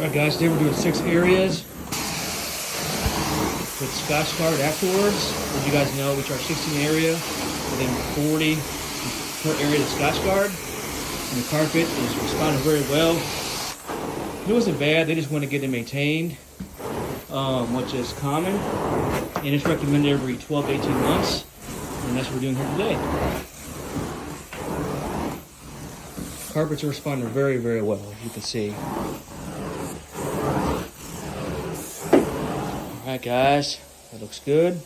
Alright guys, today we're doing 6 areas with Scotchgard afterwards. As you guys know, we charge 16 area and then 40 per area to Scotchgard. And the carpet is responding very well. It wasn't bad, they just want to get it maintained, which is common. And it's recommended every 12 to 18 months. And that's what we're doing here today. Carpets are responding very, very well, as you can see. Alright guys, that looks good.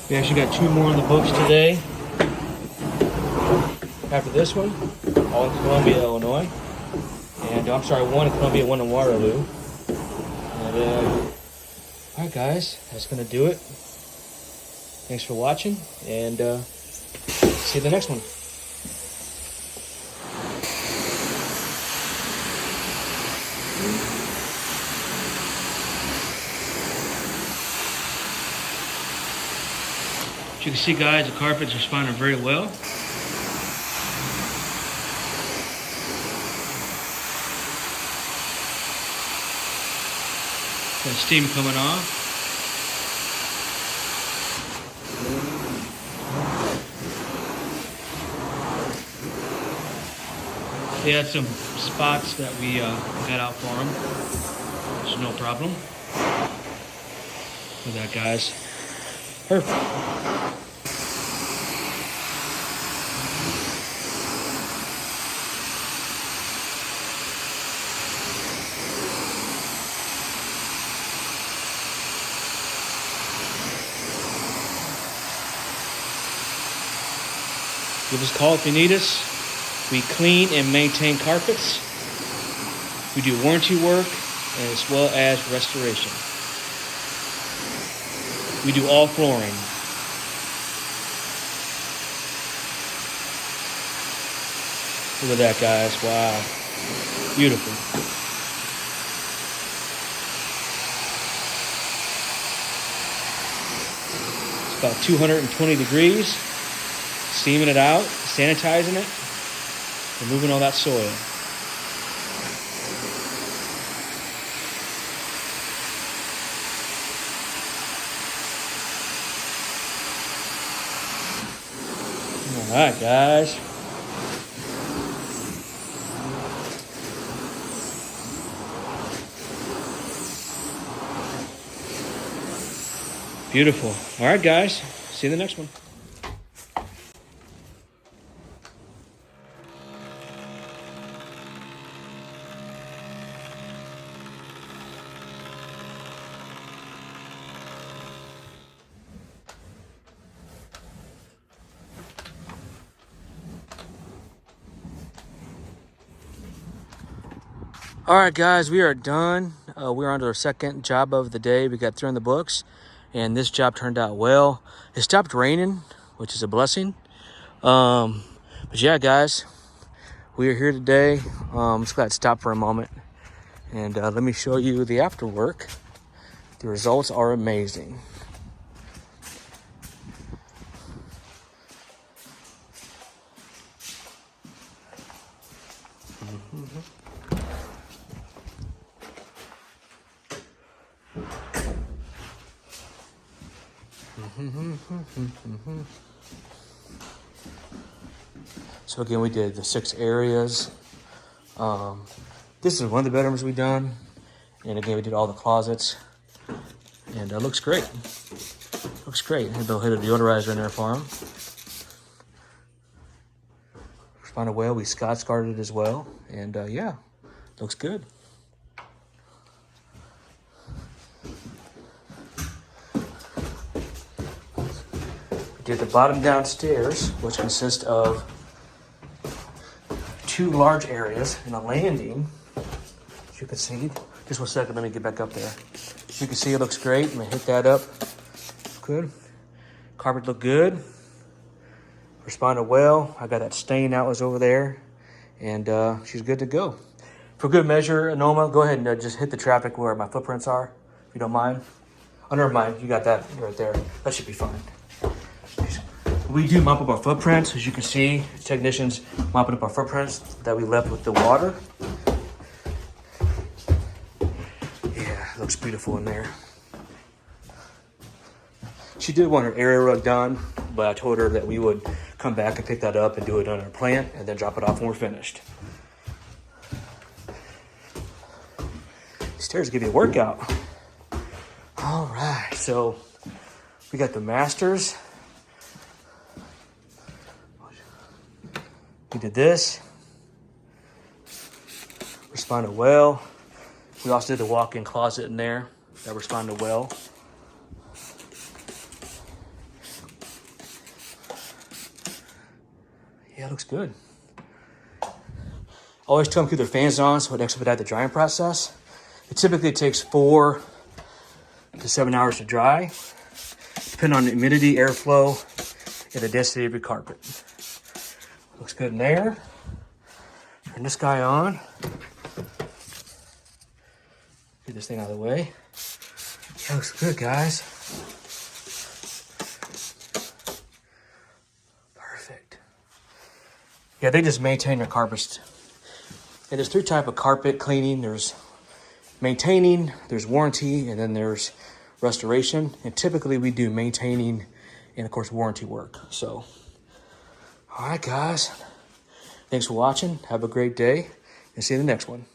We actually got 2 more in the books today. After this one, all in Columbia, Illinois. And I'm sorry, 1 in Columbia, 1 in Waterloo. And alright guys, that's gonna do it. Thanks for watching, and see you in the next one. As you can see guys, the carpet's responding very well. Got steam coming off. They had some spots that we got out for them, which is no problem. Look at that guys. Perfect. Give us a call if you need us. We clean and maintain carpets. We do warranty work as well as restoration. We do all flooring. Look at that guys, wow. Beautiful. It's about 220 degrees. Steaming it out, sanitizing it, removing all that soil. All right, guys. Beautiful. All right, guys. See you in the next one. All right, guys, we are done. We're on to our second job of the day. We got 3 in the books, and this job turned out well. It stopped raining, which is a blessing. But yeah, guys, we are here today. I'm just glad to stop for a moment, and let me show you the after work. The results are amazing. So again, we did the 6 areas. This is one of the bedrooms we done, and again we did all the closets, and it looks great. Looks great. They'll hit a deodorizer in there for them. Responded well. We Scotchgarded it as well, and yeah, looks good. Did the bottom downstairs, which consists of two large areas and a landing. As you can see, just 1 second, let me get back up there. You can see it looks great. I'm gonna hit that up. Good. Carpet looked good. Responded well. I got that stain out was over there, and she's good to go. For good measure, Anoma, go ahead and just hit the traffic where my footprints are, if you don't mind. Oh, never mind, you got that right there. That should be fine. We do mop up our footprints. As you can see, technicians mopping up our footprints that we left with the water. Yeah, it looks beautiful in there. She did want her area rug done, but I told her that we would come back and pick that up and do it on our plant and then drop it off when we're finished. These stairs give you a workout. All right, so we got the masters. We did this. Responded well. We also did the walk-in closet in there. That responded well. Yeah, it looks good. Always tell them to keep their fans on so it expedite the drying process. It typically takes 4 to 7 hours to dry, depending on the humidity, airflow, and the density of your carpet. Looks good in there. Turn this guy on. Get this thing out of the way. That looks good, guys. Perfect. Yeah, they just maintain their carpets. And there's 3 types of carpet cleaning. There's maintaining, there's warranty, and then there's restoration. And typically we do maintaining and of course warranty work. So, all right, guys. Thanks for watching. Have a great day and see you in the next one.